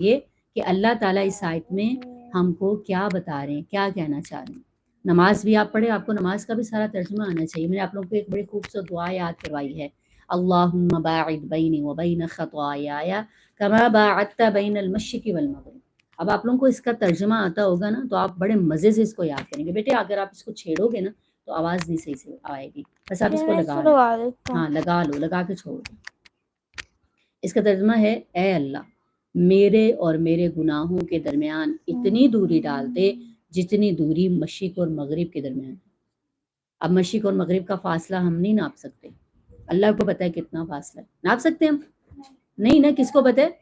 یہ کہ اللہ تعالیٰ اس آیت میں ہم کو کیا بتا رہے ہیں، کیا کہنا چاہ رہے ہیں۔ نماز بھی آپ پڑھیں، آپ کو نماز کا بھی سارا ترجمہ آنا چاہیے۔ میں نے آپ لوگوں کو ایک بڑی خوبصورت دعا یاد کروائی ہے، اللہم باعد بینی و بین خطایای کما باعدت بین المشرق والمغرب۔ اب آپ لوگوں کو اس کا ترجمہ آتا ہوگا نا تو آپ بڑے مزے سے اس کو یاد کریں گے۔ بیٹے اگر آپ اس کو چھیڑو گے نا تو آواز نہیں صحیح سے آئے گی، بس آپ اس کو لگا لو، ہاں لگا لو، لگا کے چھوڑ دو۔ اس کا ترجمہ ہے، اے اللہ میرے اور میرے گناہوں کے درمیان اتنی دوری ڈال دے جتنی دوری مشرق اور مغرب کے درمیان۔ اب مشرق اور مغرب کا فاصلہ ہم نہیں ناپ سکتے، اللہ کو پتہ ہے کتنا فاصلہ ہے، ناپ سکتے ہم؟ نہیں نا، کس کو پتہ ہے؟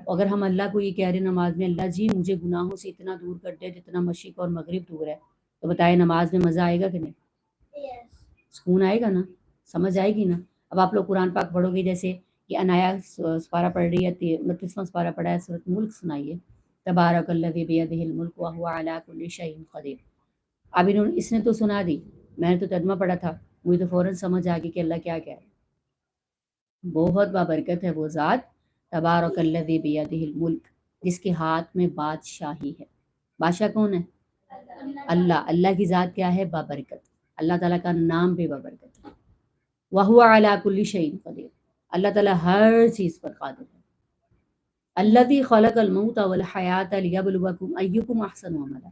اگر ہم اللہ کو یہ کہہ رہے نماز میں، اللہ جی مجھے گناہوں سے اتنا دور کر دے جتنا مشرق اور مغرب دور ہے، تو بتائے نماز میں مزہ آئے گا کہ نہیں؟ سکون آئے گا نا، سمجھ آئے گی نا۔ اب آپ لوگ قرآن پاک پڑھو گے، جیسے کہ انایا سپارہ پڑھ رہی ہے، 29واں سپارہ پڑھا ہے، سورۃ ملک سنائیے، تبارک الذی بیدہ الملک وہو علی کل شیء قدیر۔ اب اس نے تو سنا دی، میں نے تو ترجمہ پڑھا تھا، مجھے تو فوراً سمجھ آ گئی کہ اللہ کیا کہہ رہا ہے۔ بہت بابرکت ہے وہ ذات، تبارک الذی بیدہ الملک، جس کے ہاتھ میں بادشاہی ہے۔ بادشاہ کون ہے؟ اللہ۔ اللہ کی ذات کیا ہے؟ بابرکت۔ اللہ تعالیٰ کا نام بھی بابرکت ہے۔ وَهُوَ عَلَىٰ كُلِّ شَيْءٍ قَدِيرٌ، اللہ تعالیٰ ہر چیز پر قادر ہے۔ الَّذِي خَلَقَ الْمَوْتَ وَالْحَيَاةَ لِيَبْلُوَكُمْ أَيُّكُمْ أَحْسَنُ عَمَلًا۔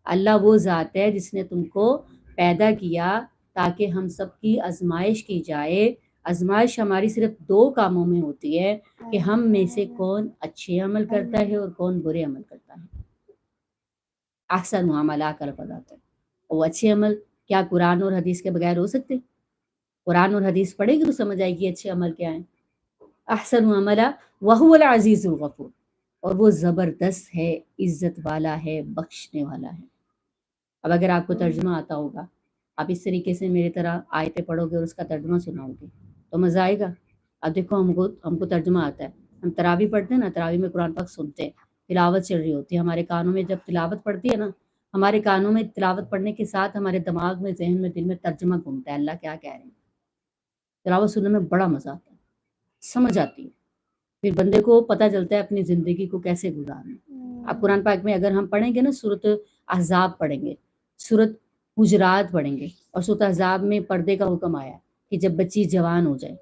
اللہ وہ ذات ہے جس نے تم کو پیدا کیا تاکہ ہم سب کی آزمائش کی جائے۔ آزمائش ہماری صرف دو کاموں میں ہوتی ہے کہ ہم میں سے کون اچھے عمل کرتا ہے اور کون برے عمل کرتا ہے۔ احسن عملہ کا لفظ آتا ہے، وہ اچھے عمل کیا قرآن اور حدیث کے بغیر ہو سکتے؟ قرآن اور حدیث پڑھے گی تو سمجھ آئے گی اچھے عمل کیا ہیں۔ احسن عملہ وہو العزیز الغفور، اور وہ زبردست ہے، عزت والا ہے، بخشنے والا ہے۔ اب اگر آپ کو ترجمہ آتا ہوگا، آپ اس طریقے سے میری طرح آیتیں پڑھو گے اور اس کا ترجمہ سناؤ گے تو مزہ آئے گا۔ اب دیکھو ہم کو ترجمہ آتا ہے، ہم تراویح پڑھتے ہیں نا، تراویح میں قرآن پاک سنتے ہیں، تلاوت چل رہی ہوتی ہے ہمارے کانوں میں، جب تلاوت پڑھتی ہے نا، ہمارے کانوں میں تلاوت پڑھنے کے ساتھ ہمارے دماغ میں، ذہن میں، دل میں ترجمہ گھومتا ہے، اللہ کیا کہہ رہے ہیں۔ تلاوت سننے میں بڑا مزہ آتا ہے، سمجھ آتی ہے، پھر بندے کو پتہ چلتا ہے اپنی زندگی کو کیسے گزارنا۔ اب قرآن پاک میں اگر ہم پڑھیں گے نا، سورۃ احزاب پڑھیں گے، سورۃ حجرات پڑھیں گے، اور سورۃ احزاب میں پردے کا حکم آیا کہ جب بچی جوان ہو جائے،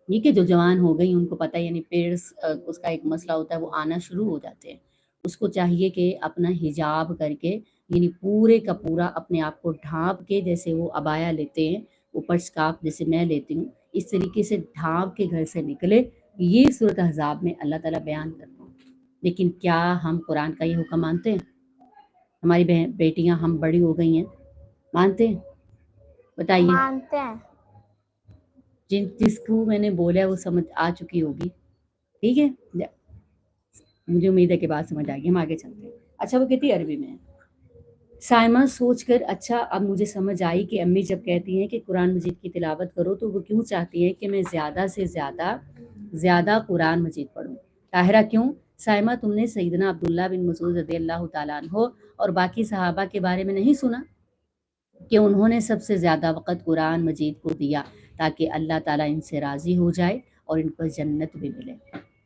یہ کہ جو جوان ہو گئی ان کو پتہ ہے، یعنی پیرس اس کا ایک مسئلہ ہوتا ہے، وہ آنا شروع ہو جاتے ہیں، اس کو چاہیے کہ اپنا حجاب کر کے، یعنی پورے کا پورا اپنے آپ کو ڈھانپ کے، جیسے وہ عبایا لیتے ہیں، اوپر سکارف جیسے میں لیتی ہوں، اس طریقے سے ڈھانپ کے گھر سے نکلے۔ یہ سورۃ احزاب میں اللہ تعالیٰ بیان کرتے ہیں۔ لیکن کیا ہم قرآن کا یہ حکم مانتے ہیں؟ ہماری بیٹیاں ہم بڑی ہو گئی ہیں، مانتے ہیں؟ بتائیے۔ مانتے ہیں۔ جس کو میں نے بولا وہ سمجھ آ چکی ہوگی، ٹھیک ہے، مجھے امید ہے کہ بات سمجھ آ گئی، ہم آگے چلتے ہیں۔ اچھا وہ کہتی عربی میں ہے، سائمہ سوچ کر اچھا اب مجھے سمجھ آئی کہ امی جب کہتی ہیں کہ قرآن مجید کی تلاوت کرو تو وہ کیوں چاہتی ہیں کہ میں زیادہ سے زیادہ قرآن مجید پڑھوں۔ طاہرہ کیوں؟ سائمہ تم نے سیدنا عبداللہ بن مسعود رضی اللہ تعالیٰ عنہ اور باقی صحابہ کے بارے میں نہیں سنا کہ انہوں نے سب سے زیادہ وقت قرآن مجید کو دیا تاکہ اللہ تعالیٰ ان سے راضی ہو جائے اور ان کو جنت بھی ملے۔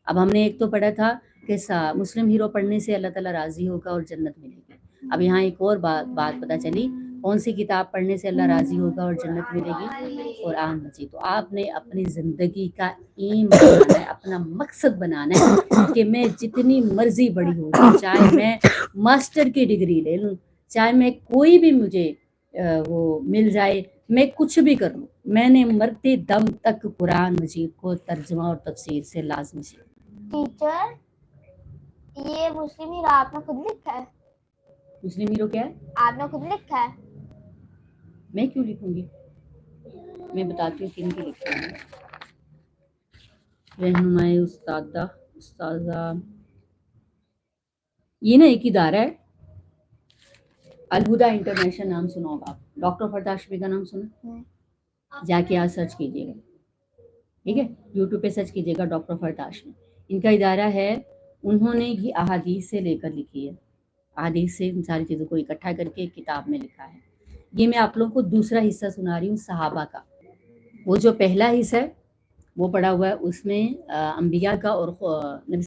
اب ہم نے ایک تو پڑھا تھا کہ مسلم ہیرو پڑھنے سے اللہ تعالیٰ راضی ہوگا اور جنت ملے گی۔ اب یہاں ایک اور بات پتہ چلی، کون سی کتاب پڑھنے سے اللہ راضی ہوگا اور جنت ملے گی؟ قرآن مجید۔ تو آپ نے اپنی زندگی کا ایم بنانا ہے، اپنا مقصد بنانا ہے کہ میں جتنی مرضی بڑی ہو جاؤں، چاہے میں ماسٹر کی ڈگری لے لوں، چاہے میں کوئی بھی مجھے وہ مل جائے، میں کچھ بھی کروں، میں نے مرتے دم تک قرآن مجید کو ترجمہ اور تفسیر سے لازمی سیکھنا۔ ٹیچر یہ مسلم ہیرو آپ نے خود لکھا ہے؟ مسلم ہیرو کیا ہے؟ آپ نے خود لکھا ہے؟ میں کیوں لکھوں گی؟ میں بتاتی ہوں کن کی لکھی ہے۔ رہنمائے استاذہ، یہ نا ایک ادارہ ہے، الہدا انٹرنیشنل، نام سنا ہوگا آپ، ڈاکٹر فرد ہاشمی کا نام سنا؟ جا کے آج سرچ کیجیے گا، ٹھیک ہے، یوٹیوب پہ سرچ کیجیے گا ڈاکٹر فرد ہاشمی، ان کا ادارہ ہے، انہوں نے ہی احادیث سے لے کر لکھی ہے، احادیث سے ان ساری چیزوں کو اکٹھا کر کے ایک کتاب میں لکھا ہے۔ یہ میں آپ لوگوں کو دوسرا حصہ سنا رہی ہوں صحابہ کا۔ وہ جو پہلا حصہ ہے وہ پڑھا ہوا ہے، اس میں انبیاء کا اور نبی